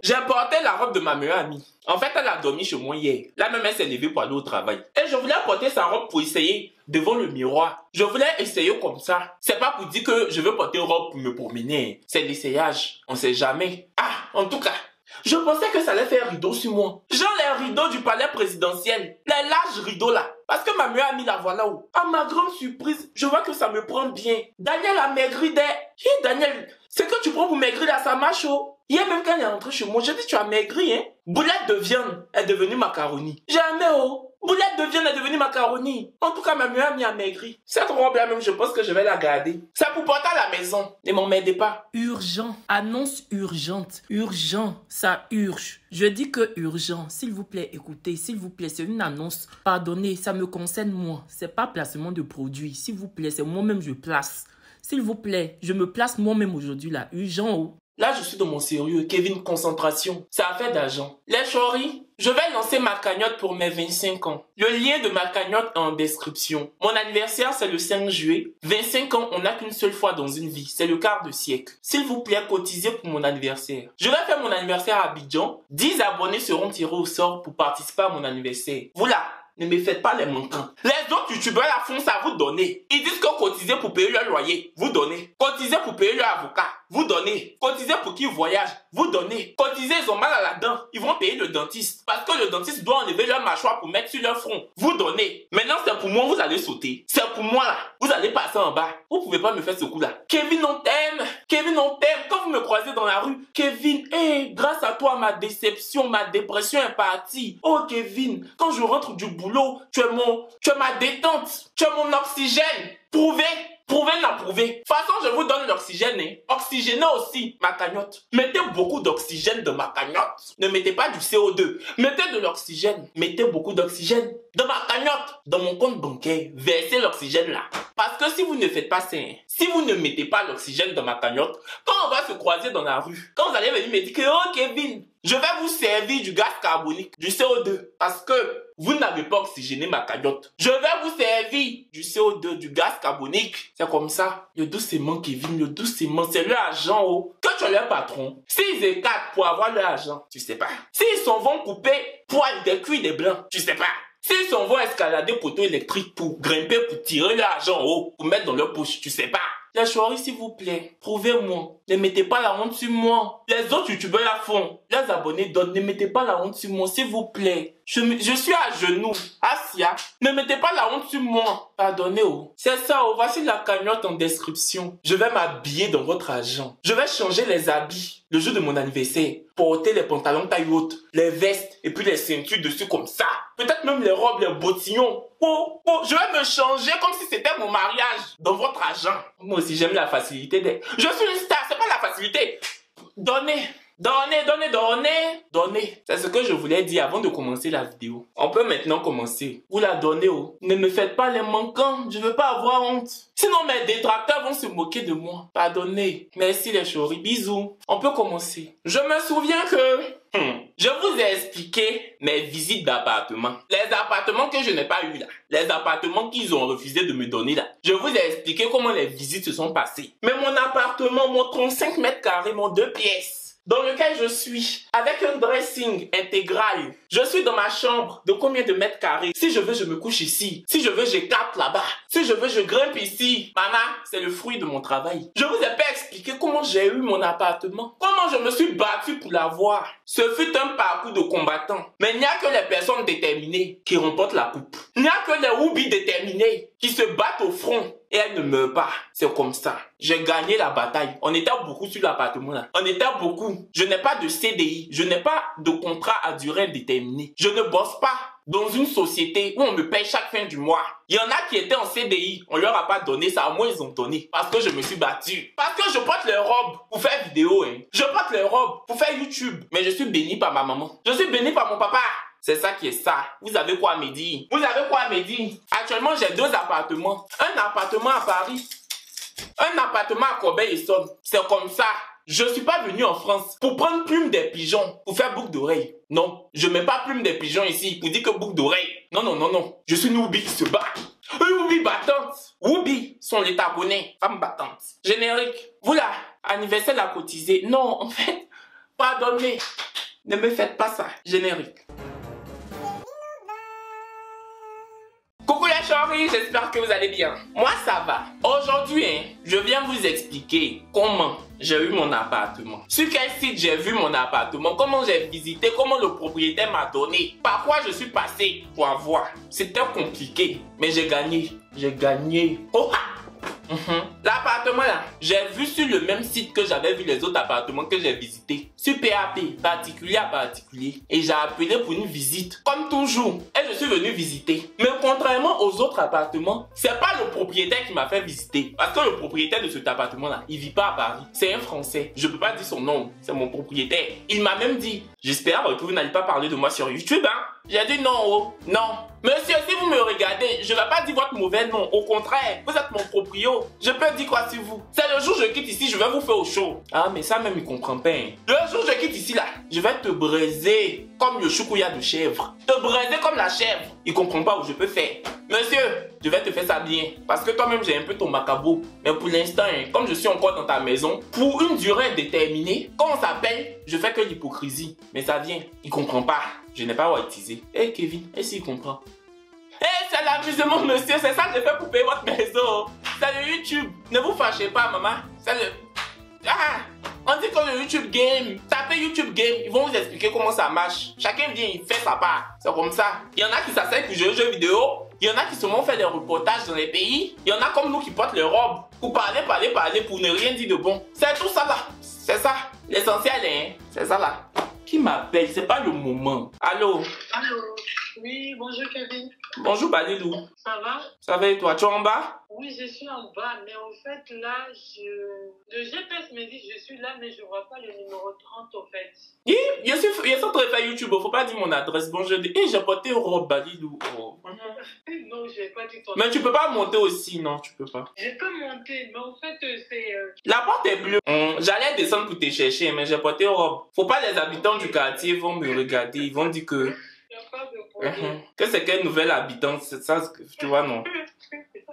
J'ai porté la robe de ma meilleure amie. En fait, elle a dormi chez moi hier. Là même, elle s'est levée pour aller au travail. Et je voulais porter sa robe pour essayer devant le miroir. Je voulais essayer comme ça. C'est pas pour dire que je veux porter une robe pour me promener. C'est l'essayage. On sait jamais. Ah, en tout cas, je pensais que ça allait faire rideau sur moi. Genre les rideaux du palais présidentiel. Les larges rideaux là. Parce que ma meilleure amie la voilà où. À ma grande surprise, je vois que ça me prend bien. Daniel a maigri dès... Daniel, c'est que tu prends pour maigrir là, ça marche oh. Hier même quand elle est rentrée chez moi, j'ai dit tu as maigri hein. Boulette de viande est devenue macaroni. Jamais oh. Boulette de viande est devenue macaroni. En tout cas, ma meilleure amie a maigri. Cette robe là même, je pense que je vais la garder. C'est pour porter à la maison. Ne m'emmerdez pas. Urgent. Annonce urgente. Urgent. Ça urge. Je dis que urgent. S'il vous plaît, écoutez. S'il vous plaît, c'est une annonce. Pardonnez, ça me concerne moi. C'est pas placement de produit. S'il vous plaît, c'est moi-même je place. S'il vous plaît, je me place moi-même aujourd'hui là. Urgent oh. Là, je suis dans mon sérieux. Kevin, concentration. Ça a fait d'argent. Les choris, je vais lancer ma cagnotte pour mes 25 ans. Le lien de ma cagnotte est en description. Mon anniversaire, c'est le 5 juillet. 25 ans, on n'a qu'une seule fois dans une vie. C'est le quart de siècle. S'il vous plaît, cotisez pour mon anniversaire. Je vais faire mon anniversaire à Abidjan. 10 abonnés seront tirés au sort pour participer à mon anniversaire. Vous là, ne me faites pas les manquants. Les autres youtubeurs la font ça, vous donnez. Ils disent que cotiser pour payer leur loyer, vous donnez. Cotiser pour payer leur avocat, vous donnez. Cotiser pour qu'ils voyagent, vous donnez. Cotiser, ils ont mal à la dent, ils vont payer le dentiste. Parce que le dentiste doit enlever leur mâchoire pour mettre sur leur front. Vous donnez. Maintenant, c'est pour moi, vous allez sauter. C'est pour moi là. Vous allez passer en bas. Vous pouvez pas me faire ce coup là. Kevin, on t'aime. Kevin, on t'aime. Quand vous me croisez dans la rue, Kevin, grâce à toi, ma déception, ma dépression est partie. Oh Kevin, quand je rentre du boulot, tu es ma détente. Tu es mon oxygène. Prouvez. Prouvez, n'a prouvé. De toute façon, je vous donne l'oxygène. Oxygénez aussi ma cagnotte. Mettez beaucoup d'oxygène dans ma cagnotte. Ne mettez pas du CO2. Mettez de l'oxygène. Mettez beaucoup d'oxygène dans ma cagnotte. Dans mon compte bancaire. Versez l'oxygène là. Parce que si vous ne faites pas ça, si vous ne mettez pas l'oxygène dans ma cagnotte, quand on va se croiser dans la rue, quand vous allez venir me dire que, oh Kevin, je vais vous servir du gaz carbonique, du CO2. Parce que vous n'avez pas oxygéné ma cagnotte. Je vais vous servir du CO2, du gaz carbonique. C'est comme ça. Le doucement, Kevin, le doucement, c'est leur argent, oh. Que tu es leur patron. S'ils écartent pour avoir leur argent, tu sais pas. S'ils s'en vont couper pour aller des cuits des blancs, tu sais pas. S'ils s'en vont escalader poteau électrique pour grimper, pour tirer leur argent en haut, pour mettre dans leur poche, tu sais pas. Les choris, s'il vous plaît, prouvez-moi. Ne mettez pas la honte sur moi. Les autres youtubeurs la font. Les abonnés donnent. Ne mettez pas la honte sur moi, s'il vous plaît. Je suis à genoux. Asia, ne mettez pas la honte sur moi. Pardonnez, oh. C'est ça, oh. Voici la cagnotte en description. Je vais m'habiller dans votre argent. Je vais changer les habits le jour de mon anniversaire. Porter les pantalons taille haute, les vestes et puis les ceintures dessus comme ça. Peut-être même les robes, les bottillons. Oh, je vais me changer comme si c'était mon mariage dans votre argent. Moi aussi, j'aime la facilité. Je suis une star, c'est pas la facilité. Donnez. C'est ce que je voulais dire avant de commencer la vidéo. On peut maintenant commencer. Vous la donnez, oh. Ne me faites pas les manquants. Je veux pas avoir honte. Sinon, mes détracteurs vont se moquer de moi. Pardonnez. Merci les choris. Bisous. On peut commencer. Je me souviens que... je vous ai expliqué mes visites d'appartement. Les appartements que je n'ai pas eu là. Les appartements qu'ils ont refusé de me donner là. Je vous ai expliqué comment les visites se sont passées. Mais mon appartement, mon 35 mètres carrés, mon 2 pièces, dans lequel je suis, avec un dressing intégral. Je suis dans ma chambre de combien de mètres carrés? Si je veux, je me couche ici. Si je veux, j'écarte là-bas. Si je veux, je grimpe ici. Maman, c'est le fruit de mon travail. Je vous ai pas expliqué comment j'ai eu mon appartement. Comment je me suis battu pour l'avoir. Ce fut un parcours de combattant. Mais il n'y a que les personnes déterminées qui remportent la coupe. Il n'y a que les oublis déterminés qui se battent au front. Et elle ne meurt pas. C'est comme ça. J'ai gagné la bataille. On était beaucoup sur l'appartement là. On était beaucoup. Je n'ai pas de CDI. Je n'ai pas de contrat à durée indéterminée. Je ne bosse pas dans une société où on me paye chaque fin du mois. Il y en a qui étaient en CDI. On leur a pas donné ça. Moi, ils ont donné. Parce que je me suis battu. Parce que je porte les robes pour faire vidéo. Je porte les robes pour faire YouTube. Mais je suis béni par ma maman. Je suis béni par mon papa. C'est ça qui est ça. Vous avez quoi à me dire? Vous avez quoi à me dire? Actuellement, j'ai 2 appartements. Un appartement à Paris. Un appartement à Corbeil-Essonnes. C'est comme ça. Je suis pas venu en France pour prendre plume des pigeons, pour faire boucle d'oreille. Non, je mets pas plume des pigeons ici pour dire que boucle d'oreille. Non. Je suis une Whoopi qui se bat. Une Whoopi battante. Whoopi sont les abonnés. Femme battante. Générique. Vous là, anniversaire à cotiser. Non, en fait, pardonnez. Ne me faites pas ça. Générique. Coucou les chéris, j'espère que vous allez bien. Moi ça va. Aujourd'hui, je viens vous expliquer comment j'ai eu mon appartement. Sur quel site j'ai vu mon appartement, comment j'ai visité, comment le propriétaire m'a donné, par quoi je suis passé pour avoir. C'était compliqué, mais j'ai gagné. J'ai gagné. Oh ah! L'appartement là, j'ai vu sur le même site que j'avais vu les autres appartements que j'ai visités. Sur PAP, particulier à particulier. Et j'ai appelé pour une visite. Comme toujours. Et je suis venu visiter. Mais contrairement aux autres appartements, c'est pas le propriétaire qui m'a fait visiter. Parce que le propriétaire de cet appartement là, il vit pas à Paris. C'est un Français. Je peux pas dire son nom. C'est mon propriétaire. Il m'a même dit, j'espère que vous n'allez pas parler de moi sur YouTube, hein. J'ai dit non, oh, non. Monsieur, si vous me regardez, je ne vais pas dire votre mauvais nom. Au contraire, vous êtes mon proprio. Je peux dire quoi sur vous? C'est le jour où je quitte ici, je vais vous faire au chaud. Ah, mais ça même, il comprend pas. Hein. Le jour où je quitte ici, là, je vais te braiser comme le choukouya de chèvre. Te braiser comme la chèvre. Il comprend pas où je peux faire. Monsieur, je vais te faire ça bien. Parce que toi-même, j'ai un peu ton macabo. Mais pour l'instant, hein, comme je suis encore dans ta maison, pour une durée déterminée, quand on s'appelle, je fais que l'hypocrisie. Mais ça vient. Il comprend pas. Je n'ai pas whiteisé. Hey Kevin, est-ce qu'il comprend? C'est l'amusement, monsieur. C'est ça que j'ai fait pour payer votre maison. C'est le YouTube. Ne vous fâchez pas, maman. C'est le... Ah, on dit que le YouTube Game. Tapez YouTube Game. Ils vont vous expliquer comment ça marche. Chacun vient, il fait sa part. C'est comme ça. Il y en a qui s'asseyent pour jouer aux jeux vidéo. Il y en a qui seulement font des reportages dans les pays. Il y en a comme nous qui portent les robes. Pour parler, pour ne rien dire de bon. C'est tout ça là. C'est ça. L'essentiel, hein. C'est ça là. Qui m'appelle? C'est pas le moment. Allô? Allô? Oui, bonjour Kevin. Bonjour Balilou. Ça va? Ça va et toi? Tu es en bas? Oui, je suis en bas, mais en fait là, le GPS me dit que je suis là, mais je vois pas le numéro 30 en fait. Je suis en train de faire YouTube, faut pas dire mon adresse. Bon, j'ai porté au robe Balilou. Oh. Non, j'ai pas dit ton Mais tu peux pas monter aussi, non, tu peux pas. Je peux monter, mais en fait c'est... La porte est bleue. J'allais descendre pour te chercher, mais j'ai porté au robe. Faut pas les habitants du quartier vont me regarder, ils vont dire que... Il n'y a pas de problème. Que c'est quelle nouvelle habitante, c'est ça, tu vois, non?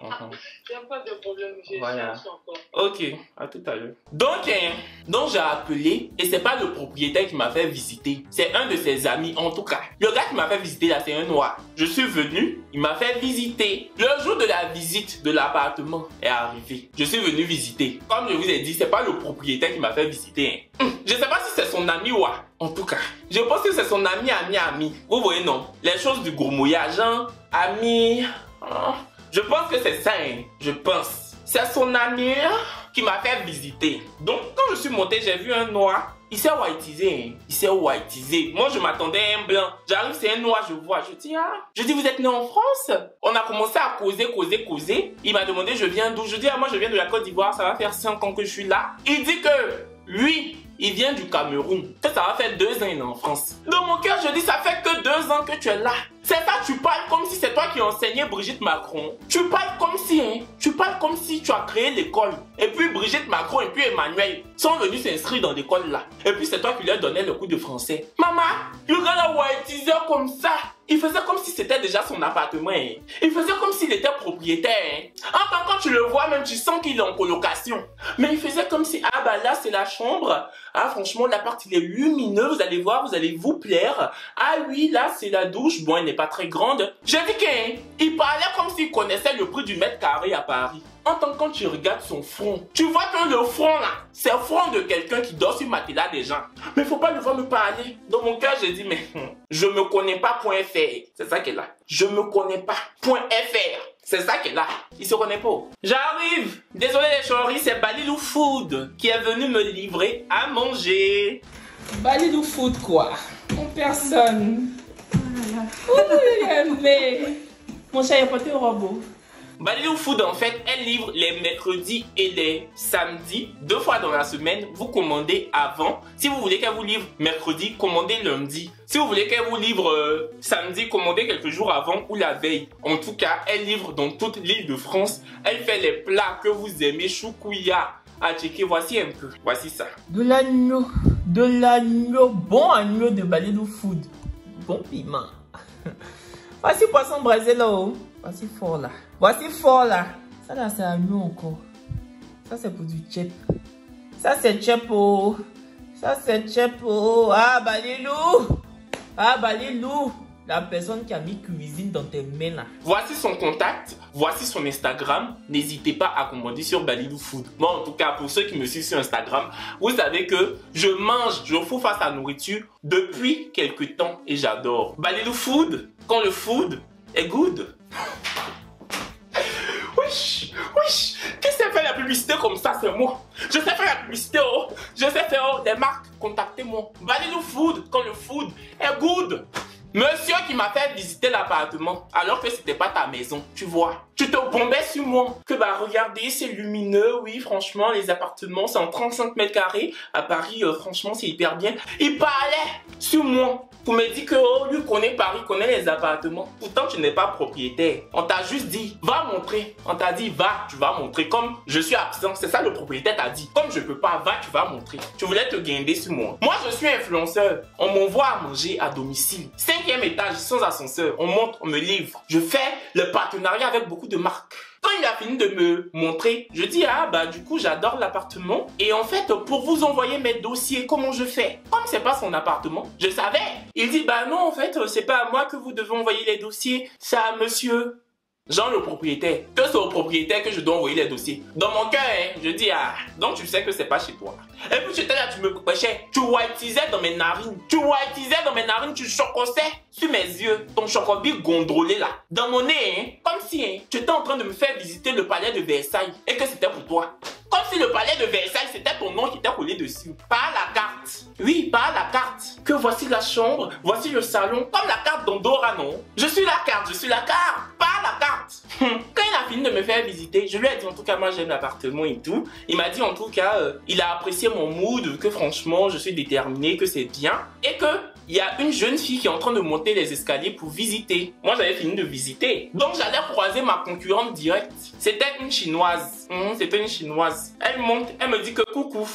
Il n'y a pas de problème, je voilà. cherche encore. Ok, à tout à l'heure. Donc j'ai appelé et c'est pas le propriétaire qui m'a fait visiter. C'est un de ses amis en tout cas. Le gars qui m'a fait visiter là, c'est un noir. Je suis venu, il m'a fait visiter. Le jour de la visite de l'appartement est arrivé. Je suis venu visiter. Comme je vous ai dit, c'est pas le propriétaire qui m'a fait visiter. Hein. Je sais pas si c'est son ami ou en tout cas. Je pense que c'est son ami. Vous voyez non? Les choses du gourmouillage, hein? Ami... Je pense que c'est ça, hein. Je pense. C'est son ami qui m'a fait visiter. Donc, quand je suis monté, j'ai vu un noir. Il s'est whiteisé, hein. Il s'est whiteisé. Moi, je m'attendais à un blanc. J'arrive, c'est un noir, je vois. Je dis, vous êtes né en France? On a commencé à causer. Il m'a demandé, je viens d'où? Je dis, moi, je viens de la Côte d'Ivoire. Ça va faire 5 ans que je suis là. Il dit que, lui, il vient du Cameroun. Que ça va faire 2 ans qu'il est en France. Dans mon cœur, je dis, ça fait que 2 ans que tu es là. C'est ça, tu parles comme si c'est toi qui enseignais Brigitte Macron. Tu parles comme si tu as créé l'école. Et puis Brigitte Macron et puis Emmanuel sont venus s'inscrire dans l'école là. Et puis c'est toi qui leur donnais le cours de français. Maman, le gars là whiteisé comme ça. Il faisait comme si c'était déjà son appartement. Hein. Il faisait comme s'il était propriétaire. Hein. Enfin, quand tu le vois même, tu sens qu'il est en colocation. Mais il faisait comme si, ah bah là c'est la chambre. Ah franchement, l'appart il est lumineux, vous allez voir, vous allez vous plaire. Ah oui, là c'est la douche. Bon, elle n'est pas très grande. J'ai dit qu'il parlait comme s'il connaissait le prix du mètre carré à Paris. En tant que quand tu regardes son front, tu vois que le front là, c'est le front de quelqu'un qui dort sur le matelas des gens. Mais faut pas le voir me parler. Dans mon cœur, j'ai dit, mais je me connais pas .fr. C'est ça qu'elle a. Je me connais pas .fr. C'est ça qu'elle a. Il se connaît pas. J'arrive. Désolé les chéris, c'est Balilou Food qui est venu me livrer à manger. Balilou Food quoi? En personne. Mon chat est porté au robot. Balilou Food en fait, elle livre les mercredis et les samedis, 2 fois dans la semaine. Vous commandez avant. Si vous voulez qu'elle vous livre mercredi, commandez lundi. Si vous voulez qu'elle vous livre samedi, commandez quelques jours avant ou la veille. En tout cas, elle livre dans toute l'île de France. Elle fait les plats que vous aimez, choukouya. À checker, voici un peu. Voici ça. De l'agneau, bon agneau de Balilou Food. Bon piment. Voici poisson braisé là-haut. Voici fort là. Ça là c'est agneau encore. Ça c'est pour du chep. Ça c'est chep oh. Ça c'est Chepo. Ah, Balilou. Ah, Balilou. La personne qui a mis cuisine dans tes mains là. Voici son contact, voici son Instagram. N'hésitez pas à commander sur Balilou Food. Moi, en tout cas, pour ceux qui me suivent sur Instagram, vous savez que je fous face à la nourriture depuis quelques temps et j'adore. Balilou Food, quand le food est good. Wesh, wesh, qui sait faire la publicité comme ça? C'est moi. Je sais faire la publicité, oh. Je sais faire des marques. Contactez-moi. Balilou Food, quand le food est good. Monsieur qui m'a fait visiter l'appartement alors que c'était pas ta maison, tu vois. Tu te bombais sur moi. Que bah regardez, c'est lumineux, oui, franchement, les appartements, c'est en 35 mètres carrés. À Paris, franchement, c'est hyper bien. Il parlait sur moi. Pour me dire que oh, lui connaît Paris, connaît les appartements. Pourtant, tu n'es pas propriétaire. On t'a juste dit, va montrer. On t'a dit, va, tu vas montrer. Comme je suis absent, c'est ça le propriétaire t'a dit. Comme je peux pas, va, tu vas montrer. Tu voulais te guinder sur moi. Moi, je suis influenceur. On m'envoie à manger à domicile. 5e étage, sans ascenseur. On monte, on me livre. Je fais le partenariat avec beaucoup de marques. Quand il a fini de me montrer, je dis ah bah du coup j'adore l'appartement et en fait pour vous envoyer mes dossiers, comment je fais? Comme c'est pas son appartement, je savais. Il dit bah non en fait c'est pas à moi que vous devez envoyer les dossiers, c'est à monsieur Jean le propriétaire. Que c'est au propriétaire que je dois envoyer les dossiers. Dans mon cœur, hein, je dis ah donc tu sais que c'est pas chez toi. Et puis j'étais là, tu me prêchais, tu whiteisais dans mes narines, tu chocossais sur mes yeux, ton chocobi gondolé là, dans mon nez, hein, comme si hein, tu étais en train de me faire visiter le palais de Versailles et que c'était pour toi. Comme si le palais de Versailles c'était ton nom qui était collé dessus. Par la carte. Oui, par la carte. Que voici la chambre, voici le salon, comme la carte d'Andorra, non? Je suis la carte, par la carte. Quand il a fini de me faire visiter, je lui ai dit en tout cas moi j'aime l'appartement et tout. Il m'a dit en tout cas il a apprécié mon mood, que franchement je suis déterminé, que c'est bien et que il y a une jeune fille qui est en train de monter les escaliers pour visiter. Moi j'avais fini de visiter, donc j'allais croiser ma concurrente directe. C'était une chinoise. C'était une chinoise. Elle monte, elle me dit que coucou.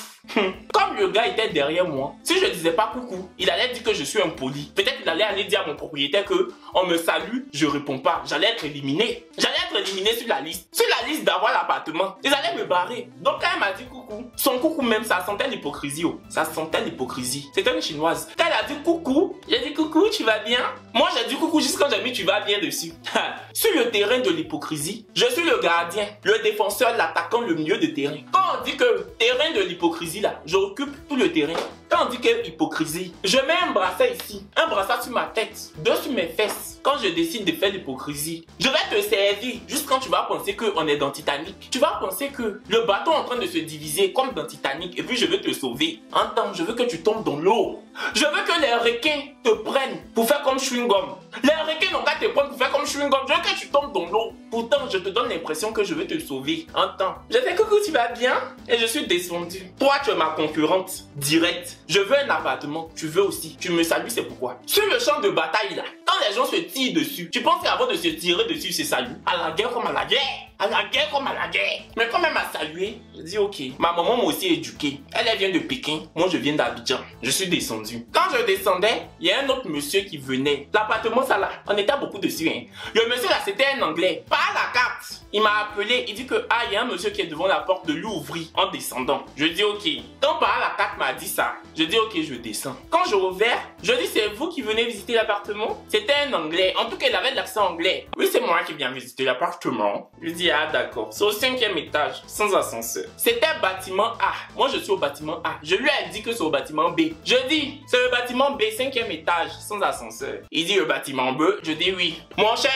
Comme le gars était derrière moi, si je disais pas coucou, il allait dire que je suis impoli. Peut-être il allait aller dire à mon propriétaire que on me salue, je réponds pas. J'allais être éliminé. J'allais être éliminé sur la liste. Sur la liste d'avoir l'appartement. Ils allaient me barrer. Donc quand elle m'a dit coucou, son coucou même, ça sentait l'hypocrisie. Oh. Ça sentait l'hypocrisie. C'était une chinoise. Quand elle a dit coucou, j'ai dit coucou, tu vas bien? Moi j'ai dit coucou juste quand j'ai mis tu vas bien dessus. Sur le terrain de l'hypocrisie, je suis le gardien, le défenseur, l'attaquant, le milieu de terrain. Quand on dit que terrain de l'hypocrisie là, j'occupe tout le terrain. Quand on dit que hypocrisie, je mets un brassard ici, un brassard sur ma tête, deux sur mes fesses. Quand je décide de faire l'hypocrisie, je vais te servir juste quand tu vas penser qu'on est dans Titanic. Tu vas penser que le bateau est en train de se diviser comme dans Titanic et puis je veux te sauver. Entends, je veux que tu tombes dans l'eau. Je veux que les requins te prennent pour faire comme chewing-gum. Les requins n'ont qu'à te prendre pour faire comme chewing-gum. Je veux que tu tombes dans l'eau. Pourtant, je te donne l'impression que je veux te sauver. Entends. Je fais coucou, tu vas bien? Et je suis descendu. Toi, tu es ma concurrente directe. Je veux un appartement. Tu veux aussi. Tu me salues, c'est pourquoi. Sur le champ de bataille là, quand les gens se tirent dessus, tu penses qu'avant de se tirer dessus, c'est salut? À la guerre comme à la guerre. À la guerre comme à la guerre. Mais quand même à saluer, je dis ok. Ma maman m'a aussi éduqué. Elle vient de Pékin. Moi, je viens d'Abidjan. Je suis descendu. Quand je descendais, il y a un autre monsieur qui venait. L'appartement, ça là, on était beaucoup dessus. Hein. Le monsieur là, c'était un anglais. Par la carte, il m'a appelé. Il dit que ah, il y a un monsieur qui est devant la porte de lui ouvrir en descendant. Je dis ok. Quand par la carte m'a dit ça, je dis ok, je descends. Quand j'ai ouvert, je dis c'est vous qui venez visiter l'appartement? C'était un anglais. En tout cas, il avait de l'accent anglais. Oui, c'est moi qui viens visiter l'appartement. Je dis ah d'accord. C'est au 5e étage, sans ascenseur. C'était bâtiment A. Moi, je suis au bâtiment A. Je lui ai dit que c'est au bâtiment B. Je dis c'est le bâtiment B, 5e étage, sans ascenseur. Il dit le bâtiment B. Je dis oui. Mon cher,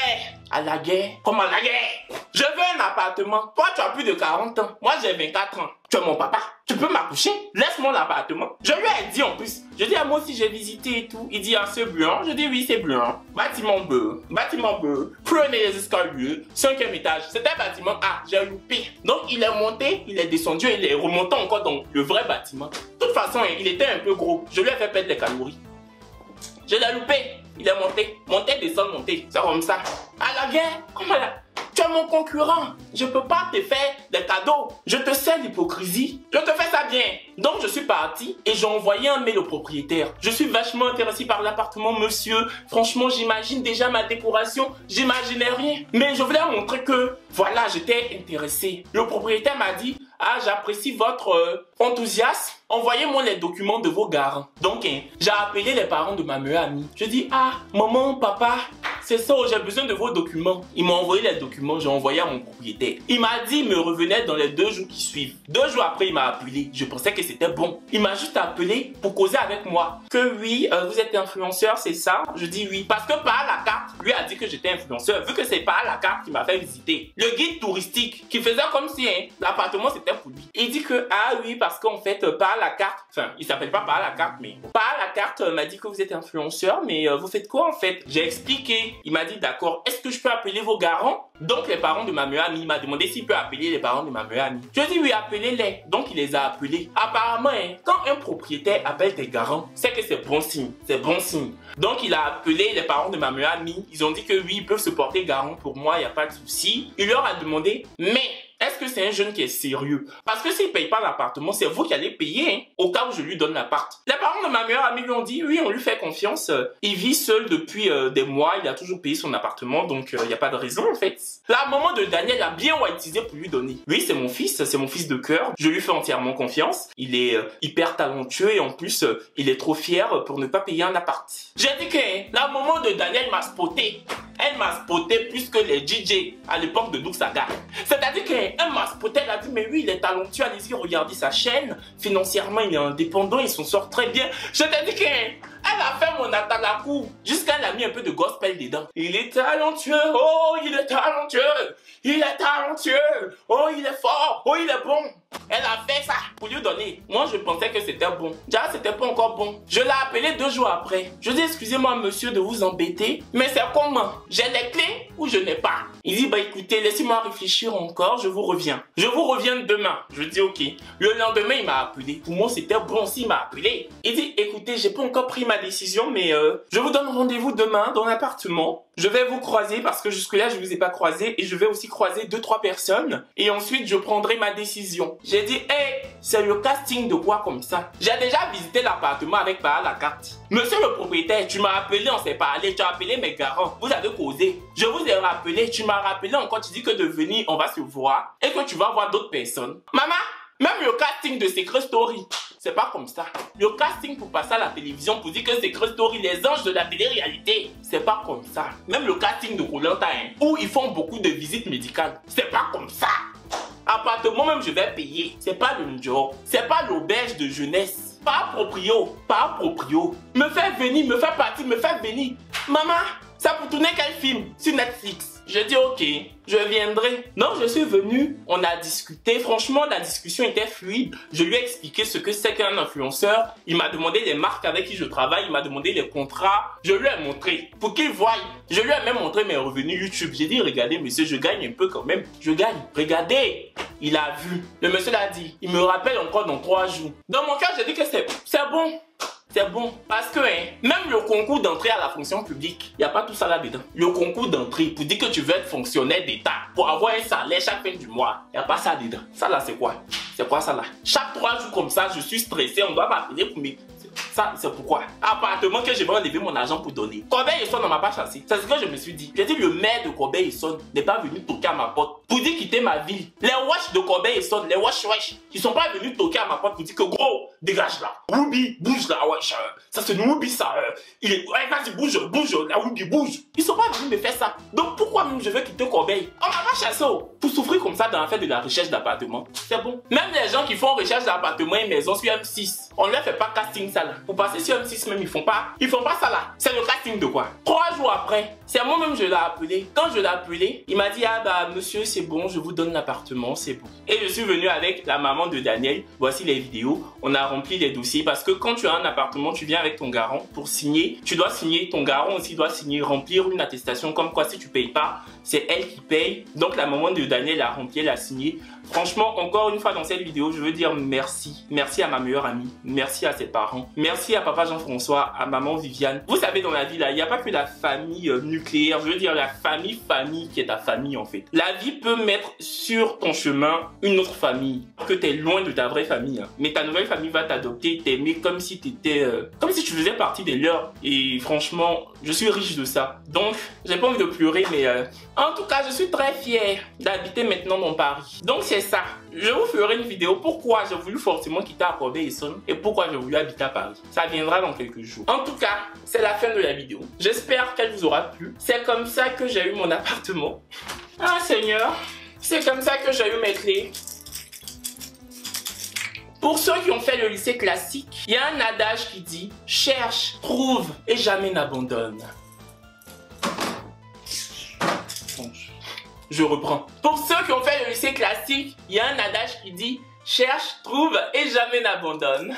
à la guerre, comme à la guerre. Je veux un appartement. Toi, tu as plus de 40 ans. Moi, j'ai 24 ans. Tu es mon papa. Tu peux m'accoucher. Laisse-moi l'appartement. Je lui ai dit en plus. Je dis à moi aussi j'ai visité et tout. Il dit ah c'est blanc. Je dis oui c'est blanc. Bâtiment B. Bâtiment B. Prenez les escaliers. 5e étage. C'était bâtiment A. J'ai loupé. Donc il est monté, il est descendu et il est remonté encore dans le vrai bâtiment. De toute façon, il était un peu gros. Je lui ai fait perdre des calories. Je l'ai loupé. Il est monté. Monté, descend, monté. C'est comme ça. À la guerre, comment là? Tu es mon concurrent. Je peux pas te faire des cadeaux. Je te sais l'hypocrisie. Je te fais ça bien. Donc je suis parti et j'ai envoyé un mail au propriétaire. Je suis vachement intéressé par l'appartement, monsieur. Franchement, j'imagine déjà ma décoration. J'imaginais rien. Mais je voulais montrer que, voilà, j'étais intéressé. Le propriétaire m'a dit, Ah, j'apprécie votre enthousiasme. Envoyez-moi les documents de vos garants. Donc, j'ai appelé les parents de ma meilleure amie. Je dis, ah, maman, papa, c'est ça, j'ai besoin de vos documents. Ils m'ont envoyé les documents, j'ai envoyé à mon propriétaire. Il m'a dit, il me revenait dans les 2 jours qui suivent. 2 jours après, il m'a appelé. Je pensais que c'était bon. Il m'a juste appelé pour causer avec moi. Que oui, vous êtes influenceur, c'est ça? Je dis oui. Parce que par la carte, lui a dit que j'étais influenceur. Vu que c'est par la carte qu'il m'a fait visiter. Le guide touristique, qui faisait comme si l'appartement c'était pour lui. Il dit que, ah oui, parce qu'en fait, par la carte, enfin, il s'appelle pas par la carte, mais par la carte m'a dit que vous êtes influenceur, mais vous faites quoi en fait? J'ai expliqué. Il m'a dit d'accord, est-ce que je peux appeler vos garants? Donc les parents de ma meilleure amie, il m'a demandé s'il peut appeler les parents de ma meilleure amie. Je dis oui, appelez-les. Donc il les a appelés. Apparemment, quand un propriétaire appelle tes garants, c'est que c'est bon signe. C'est bon signe. Donc il a appelé les parents de ma meilleure amie. Ils ont dit que oui, ils peuvent se porter garant pour moi, il n'y a pas de souci. Il leur a demandé, mais est-ce que c'est un jeune qui est sérieux? Parce que s'il ne paye pas l'appartement, c'est vous qui allez payer, hein, au cas où je lui donne l'appart. Les parents de ma meilleure amie lui ont dit, oui, on lui fait confiance. Il vit seul depuis des mois, il a toujours payé son appartement, donc il n'y a pas de raison en fait. La maman de Daniel a bien whiteisé pour lui donner. Oui, c'est mon fils de cœur. Je lui fais entièrement confiance. Il est hyper talentueux et en plus, il est trop fier pour ne pas payer un appart. J'ai dit que la maman de Daniel m'a spoté. Elle m'a spoté plus que les DJ à l'époque de Doug Saga. C'est-à-dire qu'elle m'a spoté, elle a dit mais oui, il est talentueux, allez-y, regardez sa chaîne. Financièrement, il est indépendant, il s'en sort très bien. Je t'ai dit qu'elle a fait mon atalakou jusqu'à elle a mis un peu de gospel dedans. Il est talentueux, oh, il est talentueux. Il est talentueux, oh, il est fort, oh, il est bon. Elle a fait ça pour lui donner. Moi, je pensais que c'était bon. Déjà, c'était pas encore bon. Je l'ai appelé 2 jours après. Je dis, excusez-moi, monsieur, de vous embêter, mais c'est comment? J'ai les clés ou je n'ai pas? Il dit, bah écoutez, laissez-moi réfléchir encore, je vous reviens. Je vous reviens demain. Je dis, ok. Le lendemain, il m'a appelé. Pour moi, c'était bon s'il m'a appelé. Il dit, écoutez, j'ai pas encore pris ma décision, mais je vous donne rendez-vous demain dans l'appartement. Je vais vous croiser parce que jusque-là, je vous ai pas croisé et je vais aussi croiser 2-3 personnes et ensuite, je prendrai ma décision. J'ai dit, hey, c'est le casting de quoi comme ça? J'ai déjà visité l'appartement avec par la carte. Monsieur le propriétaire, tu m'as appelé, on s'est parlé, tu as appelé mes garants, vous avez causé. Je vous ai rappelé, tu m'as rappelé encore, tu dis que de venir, on va se voir et que tu vas voir d'autres personnes. Maman, même le casting de Secret Story, c'est pas comme ça. Le casting pour passer à la télévision, pour dire que Secret Story, les anges de la télé-réalité, c'est pas comme ça. Même le casting de Koh-Lanta, où ils font beaucoup de visites médicales, c'est pas comme ça. Appartement même je vais payer. C'est pas le job. C'est pas l'auberge de jeunesse. Pas proprio. Pas proprio. Me faire venir, me faire partir, me faire venir. Maman, ça pour tourner quel film? Sur Netflix. Je dis ok, je viendrai. Non, je suis venu, on a discuté. Franchement, la discussion était fluide. Je lui ai expliqué ce que c'est qu'un influenceur. Il m'a demandé les marques avec qui je travaille. Il m'a demandé les contrats. Je lui ai montré pour qu'il voie. Je lui ai même montré mes revenus YouTube. J'ai dit, regardez monsieur, je gagne un peu quand même. Je gagne. Regardez. Il a vu. Le monsieur l'a dit. Il me rappelle encore dans 3 jours. Dans mon cas, j'ai dit que c'est bon. C'est bon. Parce que même le concours d'entrée à la fonction publique, il n'y a pas tout ça là-dedans. Le concours d'entrée, pour dire que tu veux être fonctionnaire d'État, pour avoir un salaire chaque fin du mois, il n'y a pas ça dedans. Ça là, c'est quoi? C'est quoi ça là? Chaque 3 jours comme ça, je suis stressé, on doit m'appeler pour me... Ça, c'est pourquoi. Appartement que je vais enlever mon argent pour donner. Corbeil-Essonnes ne m'a pas chassé. C'est ce que je me suis dit. J'ai dit, le maire de Corbeil-Essonnes n'est pas venu toquer à ma porte pour dire quitter ma ville. Les wesh de Corbeil-Essonnes, les wesh, ils sont pas venus toquer à ma porte pour dire que gros, dégage là. Ruby, bouge là, wesh. Ça c'est Ruby, ça. Il est. Ouais, vas-y, bouge, la Ruby, bouge. Ils sont pas venus me faire ça. Donc pourquoi même je veux quitter Corbeil? On m'a pas chassé. Pour souffrir comme ça dans la fait de la recherche d'appartement. C'est bon. Même les gens qui font recherche d'appartement et maison sur M6, on leur fait pas casting ça là. Pour passer sur M6 même, ils font pas ça là. C'est le casting de quoi? 3 jours après, c'est moi-même je l'ai appelé. Quand je l'ai appelé, il m'a dit, ah bah monsieur c'est bon, je vous donne l'appartement, c'est bon. Et je suis venu avec la maman de Daniel. Voici les vidéos. On a rempli les dossiers parce que quand tu as un appartement, tu viens avec ton garant pour signer. Tu dois signer, ton garant aussi doit signer, remplir une attestation comme quoi si tu payes pas, c'est elle qui paye. Donc la maman de Daniel a rempli, elle a signé. Franchement, encore une fois dans cette vidéo, je veux dire merci. Merci à ma meilleure amie. Merci à ses parents. Merci à papa Jean-François, à maman Viviane. Vous savez, dans la vie, là, il n'y a pas que la famille nucléaire. Je veux dire la famille qui est ta famille, en fait. La vie peut mettre sur ton chemin une autre famille. Que tu es loin de ta vraie famille. Hein. Mais ta nouvelle famille va t'adopter, t'aimer comme si tu étais... comme si tu faisais partie des leurs. Et franchement, je suis riche de ça. Donc, j'ai pas envie de pleurer, mais... en tout cas, je suis très fière d'habiter maintenant dans Paris. Donc, c'est ça. Je vous ferai une vidéo pourquoi j'ai voulu forcément quitter à Corbeil-Essonnes et pourquoi j'ai voulu habiter à Paris. Ça viendra dans quelques jours. En tout cas, c'est la fin de la vidéo. J'espère qu'elle vous aura plu. C'est comme ça que j'ai eu mon appartement. Ah Seigneur, c'est comme ça que j'ai eu mes clés. Pour ceux qui ont fait le lycée classique, il y a un adage qui dit « Cherche, trouve et jamais n'abandonne ». Je reprends. Pour ceux qui ont fait le lycée classique, il y a un adage qui dit « Cherche, trouve et jamais n'abandonne ».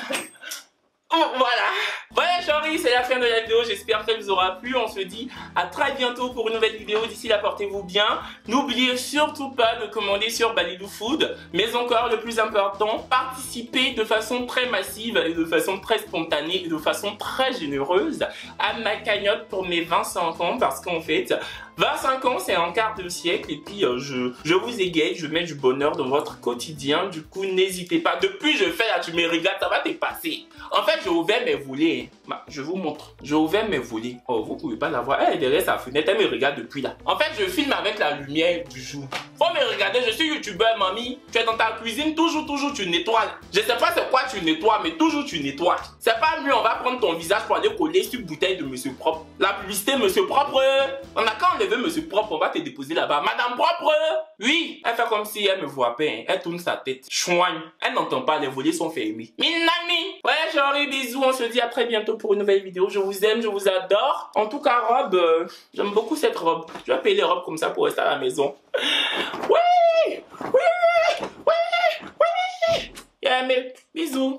Voilà chérie, c'est la fin de la vidéo, j'espère qu'elle vous aura plu. On se dit à très bientôt pour une nouvelle vidéo. D'ici là, portez-vous bien. N'oubliez surtout pas de commander sur Balidou Food. Mais encore, le plus important, participez de façon très massive et de façon très spontanée et de façon très généreuse à ma cagnotte pour mes 25 ans. Parce qu'en fait, 25 ans, c'est un quart de siècle. Et puis, je vous égaye, je mets du bonheur dans votre quotidien. Du coup, n'hésitez pas. Depuis, je fais là, tu me regardes, ça va te passer. En fait, j'ai ouvert mes volets. Je vous montre. J'ai ouvert mes volets. Oh, vous pouvez pas la voir. Elle est derrière sa fenêtre. Elle me regarde depuis là. En fait, je filme avec la lumière du jour. Faut me regarder. Je suis youtubeur, mamie. Tu es dans ta cuisine. Toujours, tu nettoies. Je sais pas c'est quoi tu nettoies, mais toujours tu nettoies. C'est pas mieux. On va prendre ton visage pour aller coller sur une bouteille de Monsieur Propre. La publicité Monsieur Propre. On a qu'à enlever Monsieur Propre. On va te déposer là-bas. Madame Propre. Oui. Elle fait comme si elle me voit pas. Elle tourne sa tête. Chouigne. Elle n'entend pas. Les volets sont fermés. Minami. Ouais, chérie, bisous. On se dit à très bientôt pour une nouvelle vidéo. Je vous aime, je vous adore. En tout cas, robe, j'aime beaucoup cette robe. Je vais payer les robes comme ça pour rester à la maison. Oui. Yeah, mais bisous.